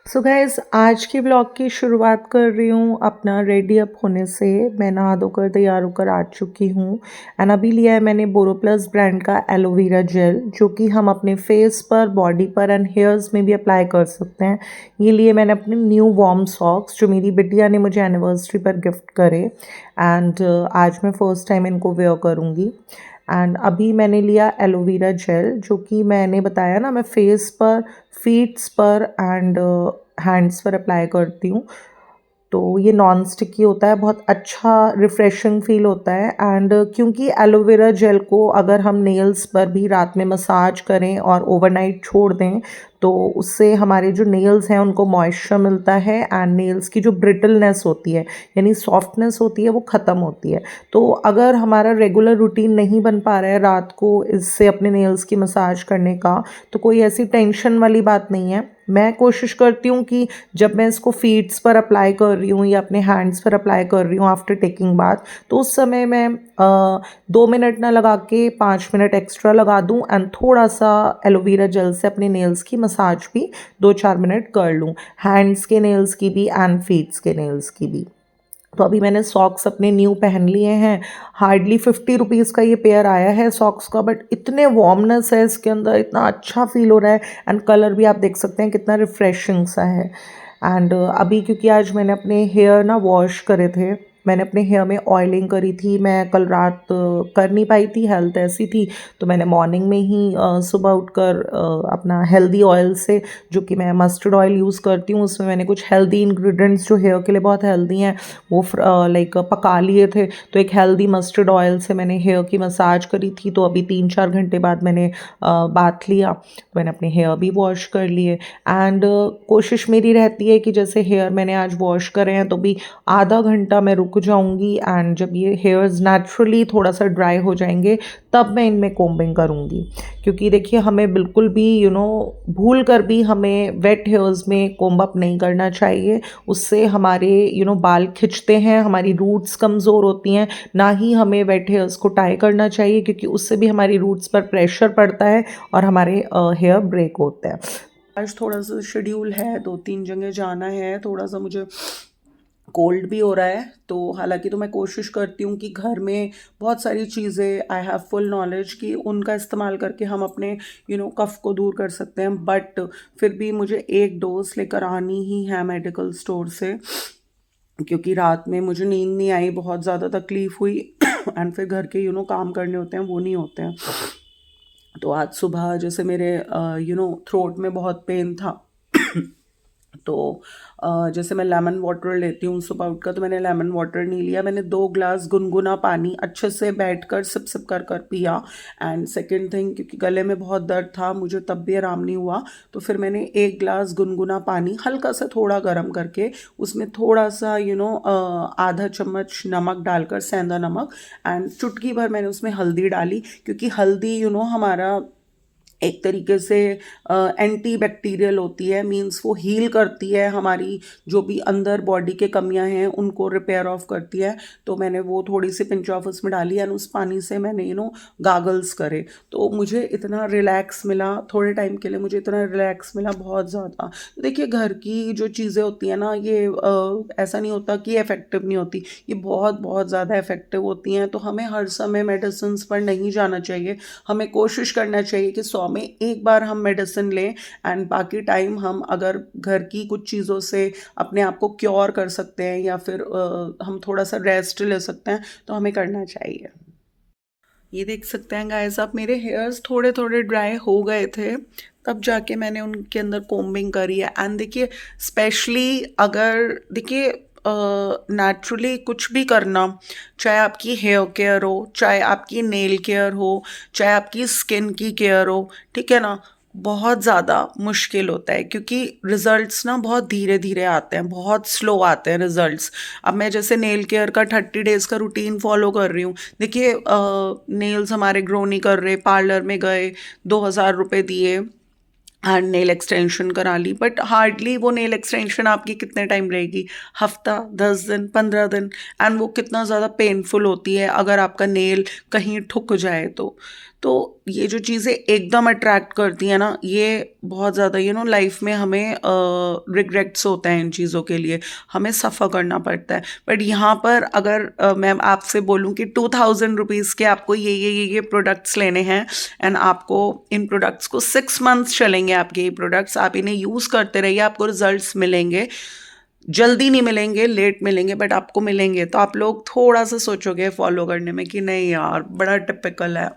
So guys आज के blog की शुरुआत कर रही हूँ अपना रेडी अप होने से। मैं नहा धोकर तैयार होकर आ चुकी हूँ एंड अभी लिया है मैंने बोरोप्लस ब्रांड का एलोवेरा जेल, जो कि हम अपने फेस पर, बॉडी पर एंड हेयर्स में भी अप्लाई कर सकते हैं। ये लिए मैंने अपने न्यू वार्म सॉक्स, जो मेरी बिटिया ने मुझे एनिवर्सरी पर गिफ्ट करे एंड आज मैं फ़र्स्ट टाइम इनको वेयर करूँगी। एंड अभी मैंने लिया एलोवेरा जेल, जो कि मैंने बताया ना, मैं फेस पर, फीट्स पर एंड हैंड्स पर अप्लाई करती हूँ। तो ये नॉन स्टिकी होता है, बहुत अच्छा रिफ़्रेशिंग फ़ील होता है एंड क्योंकि एलोवेरा जेल को अगर हम नेल्स पर भी रात में मसाज करें और ओवरनाइट छोड़ दें तो उससे हमारे जो नेल्स हैं उनको मॉइस्चर मिलता है एंड नेल्स की जो ब्रिटलनेस होती है, यानी सॉफ्टनेस होती है, वो ख़त्म होती है। तो अगर हमारा रेगुलर रूटीन नहीं बन पा रहा है रात को इससे अपने नेल्स की मसाज करने का, तो कोई ऐसी टेंशन वाली बात नहीं है। मैं कोशिश करती हूँ कि जब मैं इसको फीट्स पर अप्लाई कर रही हूँ या अपने हैंड्स पर अप्लाई कर रही हूँ आफ्टर टेकिंग बाथ, तो उस समय मैं 2 मिनट ना लगा के 5 मिनट एक्स्ट्रा लगा दूँ एंड थोड़ा सा एलोवेरा जेल से अपने नेल्स की मसाज भी 2-4 मिनट कर लूँ, हैंड्स के नेल्स की भी एंड फीट्स के नेल्स की भी। तो अभी मैंने सॉक्स अपने न्यू पहन लिए हैं। हार्डली 50 रुपीज़ का ये पेयर आया है सॉक्स का, बट इतने वार्मनेस है इसके अंदर, इतना अच्छा फील हो रहा है एंड कलर भी आप देख सकते हैं कितना रिफ्रेशिंग सा है। एंड अभी क्योंकि आज मैंने अपने हेयर ना वॉश करे थे, मैंने अपने हेयर में ऑयलिंग करी थी, मैं कल रात कर नहीं पाई थी, हेल्थ ऐसी थी, तो मैंने मॉर्निंग में ही सुबह उठकर अपना हेल्दी ऑयल से, जो कि मैं मस्टर्ड ऑयल यूज़ करती हूँ, उसमें मैंने कुछ हेल्दी इंग्रेडिएंट्स जो हेयर के लिए बहुत हेल्दी हैं वो लाइक पका लिए थे। तो एक हेल्दी मस्टर्ड ऑयल से मैंने हेयर की मसाज करी थी। तो अभी 3-4 घंटे बाद मैंने बाथ लिया, तो मैंने अपने हेयर भी वॉश कर लिए एंड कोशिश मेरी रहती है कि जैसे हेयर मैंने आज वॉश करे हैं तो भी आधा घंटा मैं रुक जाऊंगी एंड जब ये हेयर्स नेचुरली थोड़ा सा ड्राई हो जाएंगे तब मैं इनमें कोम्बिंग करूँगी। क्योंकि देखिए हमें बिल्कुल भी भूल कर भी हमें वेट हेयर्स में कोम्ब अप नहीं करना चाहिए। उससे हमारे बाल खिंचते हैं, हमारी रूट्स कमज़ोर होती हैं। ना ही हमें वेट हेयर्स को टाई करना चाहिए, क्योंकि उससे भी हमारी रूट्स पर प्रेशर पड़ता है और हमारे हेयर ब्रेक होते हैं। आज थोड़ा सा शेड्यूल है, 2-3 जगह जाना है, थोड़ा सा मुझे कोल्ड भी हो रहा है। तो हालांकि तो मैं कोशिश करती हूँ कि घर में बहुत सारी चीज़ें, आई हैव फुल नॉलेज कि उनका इस्तेमाल करके हम अपने कफ को दूर कर सकते हैं, बट फिर भी मुझे एक डोज लेकर आनी ही है मेडिकल स्टोर से, क्योंकि रात में मुझे नींद नहीं आई, बहुत ज़्यादा तकलीफ़ हुई एंड फिर घर के काम करने होते हैं, वो नहीं होते हैं। तो आज सुबह जैसे मेरे थ्रोट में बहुत पेन था तो जैसे मैं लेमन वाटर लेती हूँ सुबह उठकर, तो मैंने लेमन वाटर नहीं लिया, मैंने 2 ग्लास गुनगुना पानी अच्छे से बैठकर सिप सिप कर कर पिया। एंड सेकंड थिंग, क्योंकि गले में बहुत दर्द था मुझे, तब भी आराम नहीं हुआ, तो फिर मैंने 1 ग्लास गुनगुना पानी हल्का सा थोड़ा गर्म करके उसमें थोड़ा सा आधा चम्मच नमक डालकर, सेंधा नमक, एंड चुटकी भर मैंने उसमें हल्दी डाली, क्योंकि हल्दी हमारा एक तरीके से एंटी बैक्टीरियल होती है, मींस वो हील करती है, हमारी जो भी अंदर बॉडी के कमियां हैं उनको रिपेयर ऑफ करती है। तो मैंने वो थोड़ी सी पिंच ऑफ उसमें डाली एंड उस पानी से मैंने गागल्स करे, तो मुझे इतना रिलैक्स मिला, थोड़े टाइम के लिए मुझे इतना रिलैक्स मिला, बहुत ज़्यादा। तो देखिए घर की जो चीज़ें होती हैं ना, ये ऐसा नहीं होता कि इफ़ेक्टिव नहीं होती, ये बहुत बहुत ज़्यादा इफ़ेक्टिव होती हैं। तो हमें हर समय मेडिसिन पर नहीं जाना चाहिए, हमें कोशिश करना चाहिए कि 100 में एक बार हम मेडिसिन लें एंड बाकी टाइम हम अगर घर की कुछ चीज़ों से अपने आप को क्योर कर सकते हैं या फिर हम थोड़ा सा रेस्ट ले सकते हैं, तो हमें करना चाहिए। ये देख सकते हैं गाइस आप, मेरे हेयर्स थोड़े थोड़े ड्राई हो गए थे, तब जाके मैंने उनके अंदर कोम्बिंग करी है। एंड देखिए स्पेशली अगर देखिए नेचुरली कुछ भी करना, चाहे आपकी हेयर केयर हो, चाहे आपकी नेल केयर हो, चाहे आपकी स्किन की केयर हो, ठीक है ना, बहुत ज़्यादा मुश्किल होता है, क्योंकि रिजल्ट्स ना बहुत धीरे धीरे आते हैं, बहुत स्लो आते हैं रिजल्ट्स। अब मैं जैसे नेल केयर का 30 डेज़ का रूटीन फॉलो कर रही हूँ, देखिए नेल्स हमारे ग्रो नहीं कर रहे, पार्लर में गए, 2,000 रुपये दिए एंड नेल एक्सटेंशन करा ली, बट हार्डली वो नेल एक्सटेंशन आपकी कितने टाइम रहेगी, हफ्ता, 10 दिन, 15 दिन, एंड वो कितना ज़्यादा पेनफुल होती है अगर आपका नेल कहीं ठुक जाए तो। तो ये जो चीज़ें एकदम अट्रैक्ट करती हैं ना, ये बहुत ज़्यादा लाइफ में हमें रिग्रेट्स होते हैं इन चीज़ों के लिए, हमें सफ़र करना पड़ता है। बट यहाँ पर अगर मैं आपसे बोलूँ कि 2000 रुपीज़ के आपको ये प्रोडक्ट्स लेने हैं, एंड आपको इन प्रोडक्ट्स को 6 मंथ्स चलेंगे, आपके ये प्रोडक्ट्स आप इन्हें यूज़ करते रहिए, आपको रिजल्ट्स मिलेंगे। जल्दी नहीं मिलेंगे, लेट मिलेंगे, बट आपको मिलेंगे। तो आप लोग थोड़ा सा सोचोगे फॉलो करने में कि नहीं यार बड़ा टिपिकल है।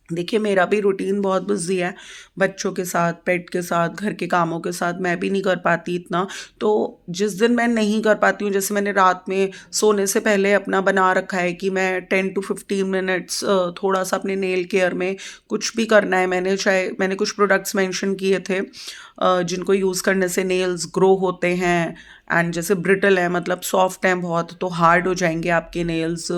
देखिए मेरा भी रूटीन बहुत बिजी है, बच्चों के साथ, पेट के साथ, घर के कामों के साथ मैं भी नहीं कर पाती इतना। तो जिस दिन मैं नहीं कर पाती हूँ, जैसे मैंने रात में सोने से पहले अपना बना रखा है कि मैं 10 to 15 मिनट्स थोड़ा सा अपने नेल केयर में कुछ भी करना है। मैंने कुछ प्रोडक्ट्स मेंशन किए थे जिनको यूज़ करने से नेल्स ग्रो होते हैं, एंड जैसे ब्रिटल है मतलब सॉफ्ट हैं बहुत, तो हार्ड हो जाएंगे आपके नेल्स,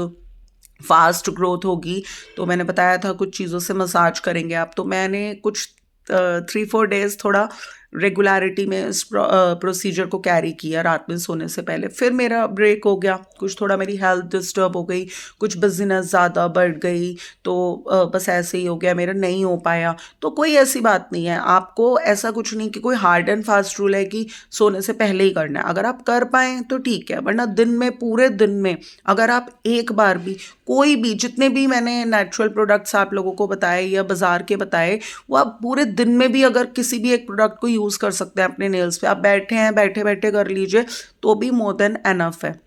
फास्ट ग्रोथ होगी। तो मैंने बताया था कुछ चीज़ों से मसाज करेंगे आप। तो मैंने कुछ 3-4 डेज थोड़ा रेगुलरिटी में इस प्रोसीजर को कैरी किया रात में सोने से पहले। फिर मेरा ब्रेक हो गया, कुछ थोड़ा मेरी हेल्थ डिस्टर्ब हो गई, कुछ बिजनेस ज़्यादा बढ़ गई, तो बस ऐसे ही हो गया, मेरा नहीं हो पाया। तो कोई ऐसी बात नहीं है, आपको ऐसा कुछ नहीं कि कोई हार्ड एंड फास्ट रूल है कि सोने से पहले ही करना है। अगर आप कर पाएँ तो ठीक है, वरना दिन में, पूरे दिन में अगर आप एक बार भी कोई भी, जितने भी मैंने नेचुरल प्रोडक्ट्स आप लोगों को बताए या बाजार के बताए, वो आप पूरे दिन में भी अगर किसी भी एक प्रोडक्ट को यूज़ कर सकते हैं अपने नेल्स पे। आप बैठे हैं, बैठे बैठे कर लीजिए तो भी मोर देन एनफ है।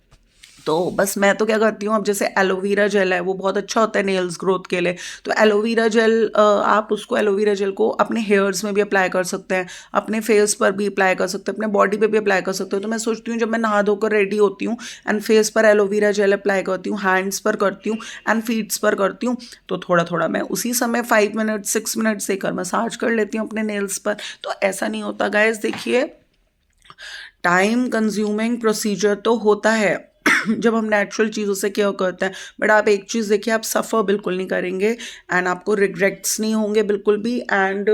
तो बस मैं तो क्या करती हूँ, अब जैसे एलोवेरा जेल है वो बहुत अच्छा होता है नेल्स ग्रोथ के लिए। तो एलोवेरा जेल, आप उसको, एलोवेरा जेल को अपने हेयर्स में भी अप्लाई कर सकते हैं, अपने फेस पर भी अप्लाई कर सकते हैं, अपने बॉडी पे भी अप्लाई कर सकते हो। तो मैं सोचती हूँ जब मैं नहा धोकर रेडी होती हूँ एंड फेस पर एलोवेरा जेल अप्लाई करती हूँ, हैंड्स पर करती हूँ एंड फीट्स पर करती हूँ, तो थोड़ा थोड़ा मैं उसी समय 5 मिनट 6 मिनट से कर मसाज कर लेती हूँ अपने नेल्स पर। तो ऐसा नहीं होता गाइस, देखिए टाइम कंज्यूमिंग प्रोसीजर तो होता है जब हम नेचुरल चीज़ों से केयर करते हैं, बट आप एक चीज़ देखिए, आप सफ़र बिल्कुल नहीं करेंगे एंड आपको रिग्रेट्स नहीं होंगे बिल्कुल भी, एंड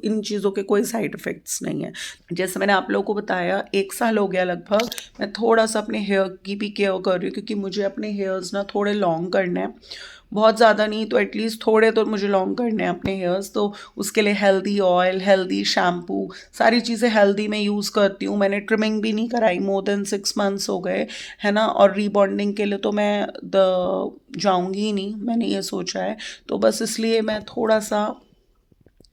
इन चीज़ों के कोई साइड इफ़ेक्ट्स नहीं है। जैसे मैंने आप लोगों को बताया 1 साल हो गया लगभग, मैं थोड़ा सा अपने हेयर की भी केयर कर रही हूँ, क्योंकि मुझे अपने हेयर्स ना थोड़े लॉन्ग करने हैं, बहुत ज़्यादा नहीं तो एटलीस्ट थोड़े तो मुझे लॉन्ग करने हैं अपने हेयर्स। तो उसके लिए हेल्दी ऑयल, हेल्दी शैम्पू, सारी चीज़ें हेल्दी मैं यूज़ करती हूँ। मैंने ट्रिमिंग भी नहीं कराई, मोर देन 6 मंथ्स हो गए, है ना। और रीबॉन्डिंग के लिए तो मैं जाऊँगी ही नहीं, मैंने ये सोचा है। तो बस इसलिए मैं थोड़ा सा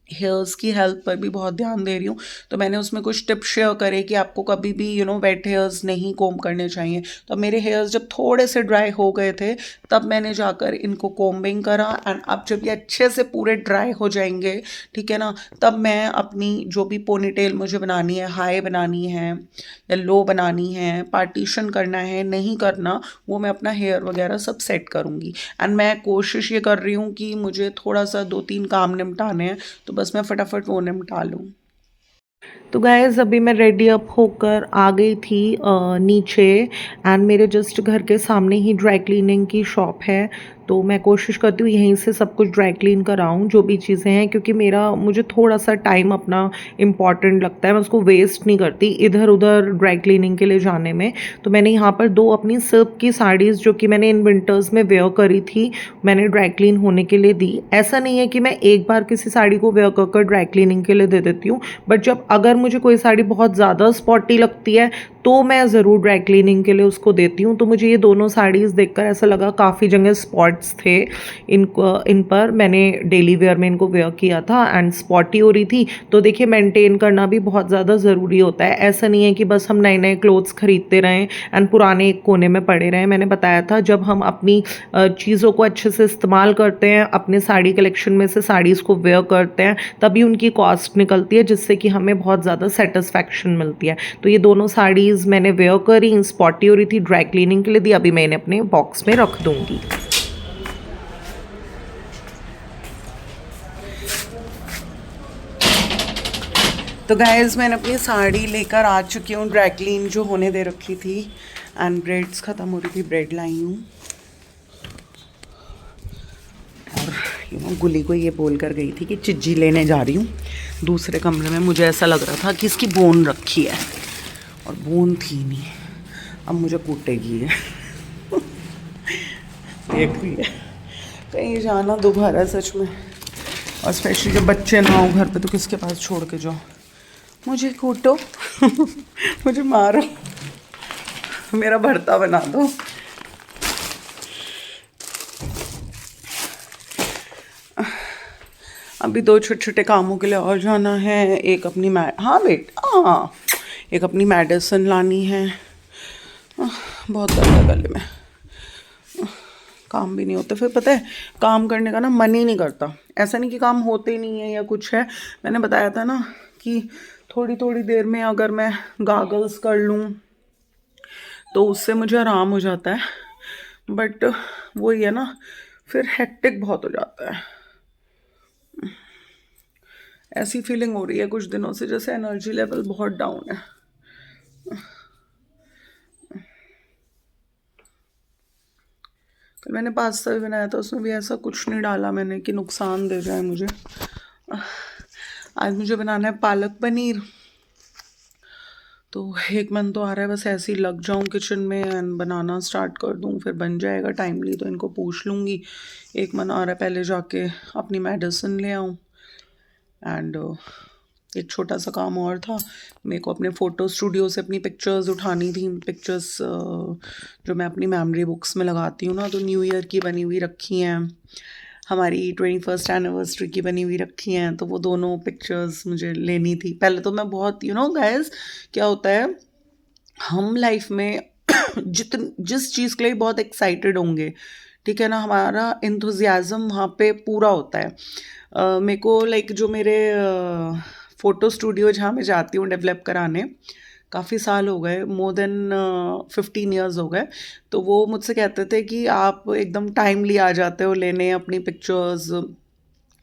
हेयर्स की हेल्थ पर भी बहुत ध्यान दे रही हूँ। तो मैंने उसमें कुछ टिप्स शेयर करे कि आपको कभी भी वेट हेयर्स नहीं कोम करने चाहिए। तो मेरे हेयर्स जब थोड़े से ड्राई हो गए थे, तब मैंने जाकर इनको कोम्बिंग करा, एंड अब जब ये अच्छे से पूरे ड्राई हो जाएंगे, ठीक है ना, तब मैं अपनी जो भी पोनीटेल मुझे बनानी है, हाई बनानी है या लो बनानी है, पार्टीशन करना है, नहीं करना, वो मैं अपना हेयर वगैरह सब सेट करूँगी। एंड मैं कोशिश ये कर रही हूँ कि मुझे थोड़ा सा 2-3 काम निपटाने हैं, तो बस मैं फटाफट वो निपटा लूँ। तो गाइज़ अभी मैं रेडी अप होकर आ गई थी नीचे, एंड मेरे जस्ट घर के सामने ही ड्राई क्लीनिंग की शॉप है। तो मैं कोशिश करती हूँ यहीं से सब कुछ ड्राई क्लीन कराऊँ जो भी चीज़ें हैं, क्योंकि मुझे थोड़ा सा टाइम अपना इम्पॉर्टेंट लगता है, मैं उसको वेस्ट नहीं करती इधर उधर ड्राई क्लीनिंग के लिए जाने में। तो मैंने यहाँ पर 2 अपनी सिल्क की साड़ीज़ जो कि मैंने इन विंटर्स में वेयर करी थी, मैंने ड्राई क्लीन होने के लिए दी। ऐसा नहीं है कि मैं एक बार किसी साड़ी को वेयर कर ड्राई क्लीनिंग के लिए दे देती हूँ, बट जब अगर मुझे कोई साड़ी बहुत ज़्यादा स्पॉटी लगती है तो मैं ज़रूर ड्राई क्लीनिंग के लिए उसको देती हूँ। तो मुझे ये दोनों साड़ीज़ देखकर ऐसा लगा काफ़ी जगह स्पॉट्स थे इन पर, मैंने डेली वेयर में इनको वेयर किया था एंड स्पॉटी हो रही थी। तो देखिए मेंटेन करना भी बहुत ज़्यादा ज़रूरी होता है, ऐसा नहीं है कि बस हम नए नए क्लोथ्स खरीदते रहें एंड पुराने एक कोने में पड़े रहें। मैंने बताया था जब हम अपनी चीज़ों को अच्छे से इस्तेमाल करते हैं, अपने साड़ी कलेक्शन में से साड़ीज़ को वेयर करते हैं, तभी उनकी कॉस्ट निकलती है, जिससे कि हमें बहुत ज़्यादा सेटिस्फैक्शन मिलती है। तो ये दोनों साड़ीज़ मैंने वेयर करी, स्पॉटी हो रही थी, ड्राई क्लीनिंग के लिए दी, अभी मैं इन्हें अपने बॉक्स में रख दूंगी। तो गाइस मैंने अपनी साड़ी लेकर आ चुकी हूँ, ड्राई क्लीन जो होने दे रखी थी, एंड ब्रेड्स ख़त्म हो रही थी, ब्रेड लाई हूँ। और गुली को ये बोल कर गई थी कि चिज्जी लेने जा रही हूँ दूसरे कमरे में। मुझे ऐसा लग रहा था कि इसकी बोन रखी है, और बोन थी नहीं, अब मुझे कूटेगी है। देख रही है। कहीं जाना दोबारा सच में, और स्पेशली जब बच्चे ना हो घर पे तो किसके पास छोड़ के जाओ। मुझे कूटो मुझे मारो, मेरा भरता बना दो। अभी 2 छोटे-छोटे कामों के लिए और जाना है। एक अपनी एक अपनी मेडिसिन लानी है। बहुत दर्द है गले में। काम भी नहीं होते, फिर पता है काम करने का ना मन ही नहीं करता। ऐसा नहीं कि काम होते ही नहीं है या कुछ है। मैंने बताया था ना कि थोड़ी थोड़ी देर में अगर मैं गागल्स कर लूँ तो उससे मुझे आराम हो जाता है, बट वही है ना, फिर हेक्टिक बहुत हो जाता है। ऐसी फीलिंग हो रही है कुछ दिनों से जैसे एनर्जी लेवल बहुत डाउन है। कल मैंने पास्ता भी बनाया था, उसमें भी ऐसा कुछ नहीं डाला मैंने कि नुकसान दे जाए मुझे। आज मुझे बनाना है पालक पनीर, तो एक मन तो आ रहा है बस ऐसे ही लग जाऊं किचन में एंड बनाना स्टार्ट कर दूं, फिर बन जाएगा टाइमली तो इनको पूछ लूँगी। एक मन आ रहा है पहले जाके अपनी मेडिसिन ले आऊं। एंड एक छोटा सा काम और था, मेरे को अपने फ़ोटो स्टूडियो से अपनी पिक्चर्स उठानी थी। पिक्चर्स जो मैं अपनी मेमोरी बुक्स में लगाती हूँ ना, तो न्यू ईयर की बनी हुई रखी हैं, हमारी 21st एनिवर्सरी की बनी हुई रखी हैं, तो वो दोनों पिक्चर्स मुझे लेनी थी। पहले तो मैं बहुत गाइस, क्या होता है हम लाइफ में जिस चीज़ के लिए बहुत एक्साइटेड होंगे, ठीक है ना, हमारा इंथुजियाज़म वहाँ पे पूरा होता है। मेरे को लाइक जो मेरे फ़ोटो स्टूडियो जहाँ मैं जाती हूँ डेवलप कराने, काफ़ी साल हो गए, मोर देन 15 ईयर्स हो गए, तो वो मुझसे कहते थे कि आप एकदम टाइमली आ जाते हो लेने अपनी पिक्चर्स,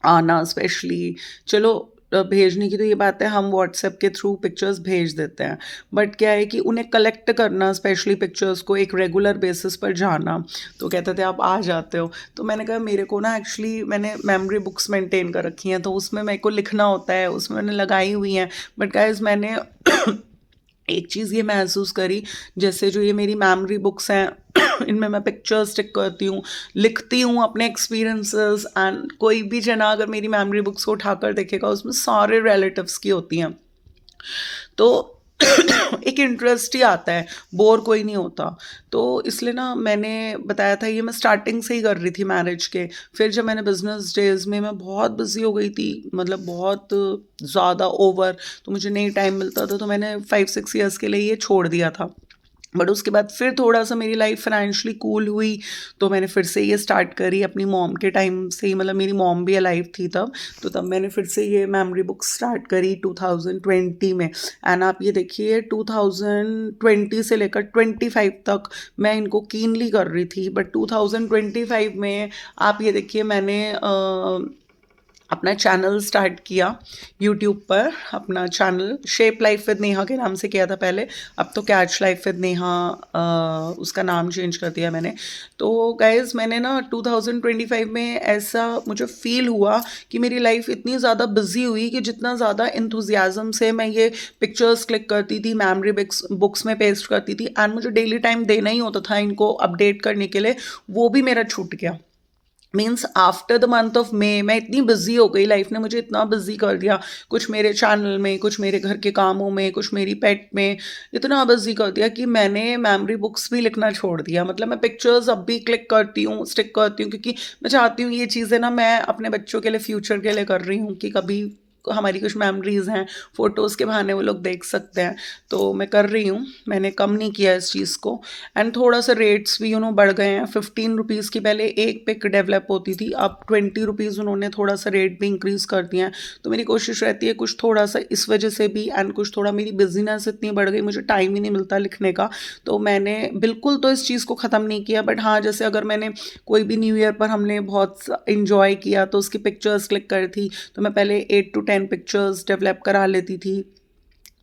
आना स्पेशली। चलो भेजने की तो ये बात है, हम व्हाट्सएप के थ्रू पिक्चर्स भेज देते हैं, बट क्या है कि उन्हें कलेक्ट करना, स्पेशली पिक्चर्स को एक रेगुलर बेसिस पर जाना, तो कहते थे आप आ जाते हो। तो मैंने कहा मेरे को ना एक्चुअली मैंने मेमोरी बुक्स मेंटेन कर रखी हैं, तो उसमें मेरे को लिखना होता है, उसमें मैंने लगाई हुई हैं, बट गाइज मैंने एक चीज़ ये महसूस करी, जैसे जो ये मेरी मेमोरी बुक्स हैं इनमें मैं पिक्चर्स टिक करती हूँ, लिखती हूँ अपने एक्सपीरियंसेस, एंड कोई भी जना अगर मेरी मेमोरी बुक्स को उठाकर देखेगा उसमें सारे रिलेटिव्स की होती हैं, तो एक इंटरेस्ट ही आता है, बोर कोई नहीं होता। तो इसलिए ना मैंने बताया था, ये मैं स्टार्टिंग से ही कर रही थी मैरिज के। फिर जब मैंने बिजनेस डेज में मैं बहुत बिजी हो गई थी, मतलब बहुत ज़्यादा ओवर, तो मुझे नहीं टाइम मिलता था, तो मैंने 5-6 ईयर्स के लिए ये छोड़ दिया था। बट उसके बाद फिर थोड़ा सा मेरी लाइफ फाइनेंशियली कूल हुई, तो मैंने फिर से ये स्टार्ट करी अपनी मॉम के टाइम से ही, मतलब मेरी मॉम भी अलाइव थी तब, तो तब मैंने फिर से ये मेमोरी बुक स्टार्ट करी 2020 में। एंड आप ये देखिए 2020 से लेकर 25 तक मैं इनको कीनली कर रही थी, बट 2025 में आप ये देखिए मैंने अपना चैनल स्टार्ट किया यूट्यूब पर। अपना channel shape life with Neha के नाम से किया था पहले, अब तो कैच लाइफ विद नेहा उसका नाम चेंज कर दिया मैंने। तो गाइज मैंने ना 2025 में ऐसा मुझे फील हुआ कि मेरी लाइफ इतनी ज़्यादा बिजी हुई कि जितना ज़्यादा इंथुजियाज़म से मैं ये पिक्चर्स क्लिक करती थी, मेमोरी बुक्स में पेस्ट करती थी, एंड मुझे डेली टाइम देना ही होता था इनको अपडेट करने के लिए, वो भी मेरा छूट गया। Means after the month of May मैं इतनी बिजी हो गई, लाइफ ने मुझे इतना बिजी कर दिया, कुछ मेरे चैनल में, कुछ मेरे घर के कामों में, कुछ मेरी पेट में, इतना बिजी कर दिया कि मैंने मेमोरी बुक्स भी लिखना छोड़ दिया। मतलब मैं पिक्चर्स अब भी क्लिक करती हूँ, स्टिक करती हूँ, क्योंकि मैं चाहती हूँ ये चीज़ें ना मैं अपने बच्चों के लिए, फ्यूचर के लिए कर रही हूँ कि कभी हमारी कुछ मेमोरीज हैं, फ़ोटोज़ के बहाने वो लोग देख सकते हैं, तो मैं कर रही हूँ, मैंने कम नहीं किया इस चीज़ को। एंड थोड़ा सा रेट्स भी बढ़ गए हैं। 15 रुपीज़ की पहले एक पिक डेवलप होती थी, अब 20 रुपीज़ उन्होंने थोड़ा सा रेट भी इंक्रीज़ कर दिया है। तो मेरी कोशिश रहती है कुछ थोड़ा सा इस वजह से भी, एंड कुछ थोड़ा मेरी बिजीनेस इतनी बढ़ गई, मुझे टाइम ही नहीं मिलता लिखने का, तो मैंने बिल्कुल तो इस चीज़ को ख़त्म नहीं किया, बट हाँ जैसे अगर मैंने कोई भी न्यू ईयर पर हमने बहुत इंजॉय किया तो उसकी पिक्चर्स क्लिक करी थी, तो मैं पहले 8 to 10 पिक्चर्स डेवलप करा लेती थी,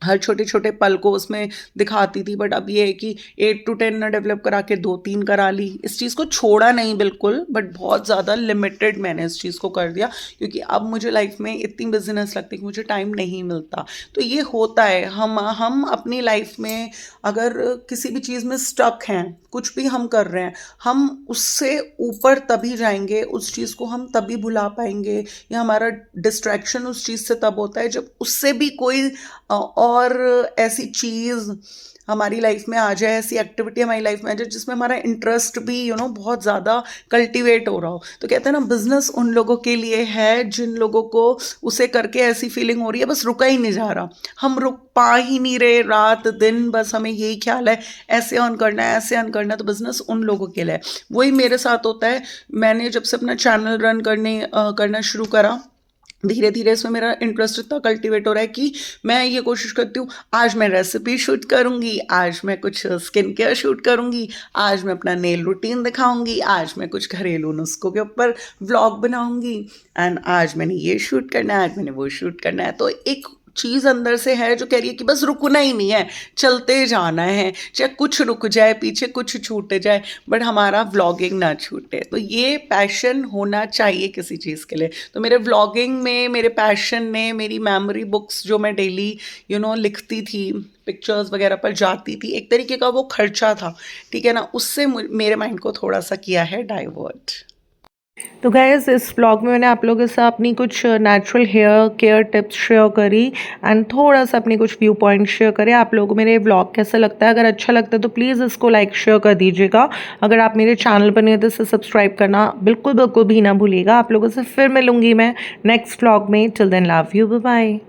हर छोटे-छोटे पल को उसमें दिखाती थी, बट अब ये है कि 8 टू 10 ना डेवलप करा के 2-3 करा ली। इस चीज़ को छोड़ा नहीं बिल्कुल, बट बहुत ज़्यादा लिमिटेड मैंने इस चीज़ को कर दिया, क्योंकि अब मुझे लाइफ में इतनी बिज़ीनेस लगती है कि मुझे टाइम नहीं मिलता। तो ये होता है, हम अपनी लाइफ में अगर किसी भी चीज़ में स्टक हैं, कुछ भी हम कर रहे हैं, हम उससे ऊपर तभी जाएँगे, उस चीज़ को हम तभी भुला पाएँगे, या हमारा डिस्ट्रैक्शन उस चीज़ से तब होता है जब उससे भी कोई और ऐसी चीज़ हमारी लाइफ में आ जाए, ऐसी एक्टिविटी हमारी लाइफ में आ जाए जिसमें हमारा इंटरेस्ट भी बहुत ज़्यादा कल्टीवेट हो रहा हो। तो कहते हैं ना, बिजनेस उन लोगों के लिए है जिन लोगों को उसे करके ऐसी फीलिंग हो रही है बस रुका ही नहीं जा रहा, हम रुक पा ही नहीं रहे, रात दिन बस हमें यही ख्याल है ऐसे अर्न करना है, ऐसे अर्न करना है। तो बिजनेस उन लोगों के लिए है। वही मेरे साथ होता है। मैंने जब से अपना चैनल रन करना शुरू करा, धीरे धीरे इसमें मेरा इंटरेस्ट इतना कल्टीवेट हो रहा है कि मैं ये कोशिश करती हूँ, आज मैं रेसिपी शूट करूँगी, आज मैं कुछ स्किन केयर शूट करूँगी, आज मैं अपना नेल रूटीन दिखाऊँगी, आज मैं कुछ घरेलू नुस्खों के ऊपर व्लॉग बनाऊँगी, एंड आज मैंने ये शूट करना है, आज मैंने वो शूट करना है। तो एक चीज़ अंदर से है जो कह रही है कि बस रुकना ही नहीं है, चलते जाना है, चाहे कुछ रुक जाए, पीछे कुछ छूट जाए, बट हमारा व्लॉगिंग ना छूटे। तो ये पैशन होना चाहिए किसी चीज़ के लिए। तो मेरे व्लॉगिंग में मेरे पैशन ने मेरी मेमोरी बुक्स जो मैं डेली लिखती थी, पिक्चर्स वगैरह पर जाती थी, एक तरीके का वो खर्चा था, ठीक है ना, उससे मेरे माइंड को थोड़ा सा किया है डाइवर्ट। तो गाइस, इस व्लॉग में मैंने आप लोगों के साथ अपनी कुछ natural hair care tips share करी एंड थोड़ा सा अपने कुछ व्यू पॉइंट शेयर करे। आप लोगों को मेरे व्लॉग कैसा लगता है? अगर अच्छा लगता है तो प्लीज़ इसको लाइक शेयर कर दीजिएगा। अगर आप मेरे चैनल पर नहीं हो तो इसे सब्सक्राइब करना बिल्कुल बिल्कुल भी ना भूलिएगा। आप लोगों से फिर मिलूंगी मैं नेक्स्ट व्लॉग में। Till then love you, bye bye.